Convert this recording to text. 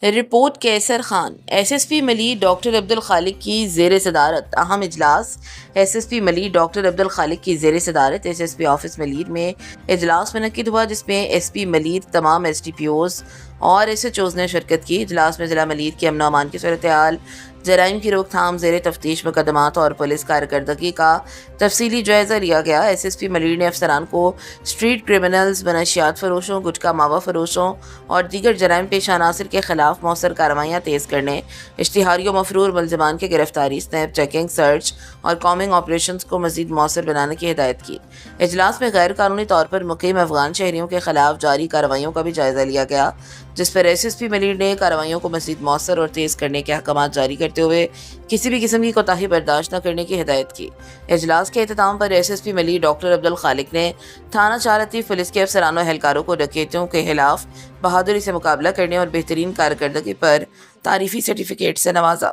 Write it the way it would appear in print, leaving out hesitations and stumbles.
Report Qaiser Khan. S S P Malir doctor Abdul Khaliq کی زیر صدارت اہم اجلاس۔ S S P Malir doctor Abdul Khaliq کی زیر صدارت S S P office Malir میں اجلاس منعقد ہوا، جس میں ایس پی ملیر، تمام ایس ڈی پی اوز اور ایس ایچ اوز نے شرکت کی۔ اجلاس میں ضلع ملیر کی امن و امان کی صورتحال، جرائم کی روک تھام، زیر تفتیش مقدمات اور پولیس کارکردگی کا تفصیلی جائزہ لیا گیا۔ ایس ایس پی ملیر نے افسران کو اسٹریٹ کرمنلز، منشیات فروشوں، گٹکا ماوا فروشوں اور دیگر جرائم پیشہ عناصر کے خلاف مؤثر کارروائیاں تیز کرنے، اشتہاری و مفرور ملزمان کی گرفتاری، سنیپ چیکنگ، سرچ اور کامنگ آپریشنز کو مزید مؤثر بنانے کی ہدایت کی۔ اجلاس میں غیر قانونی طور پر مقیم افغان شہریوں کے خلاف جاری کارروائیوں کا بھی جائزہ لیا گیا، جس پر ایس ایس پی ملیر نے کارروائیوں کو مزید مؤثر اور تیز کرنے کے احکامات جاری کرتے ہوئے کسی بھی قسم کی کوتاہی برداشت نہ کرنے کی ہدایت کی۔ اجلاس کے اختتام پر S S P Malir doctor Abdul Khaliq نے تھانہ 4 لطیف پولیس کے افسران و اہلکاروں کو ڈکیتوں کے خلاف بہادری سے مقابلہ کرنے اور بہترین کارکردگی پر تعریفی سرٹیفکیٹ سے نوازا۔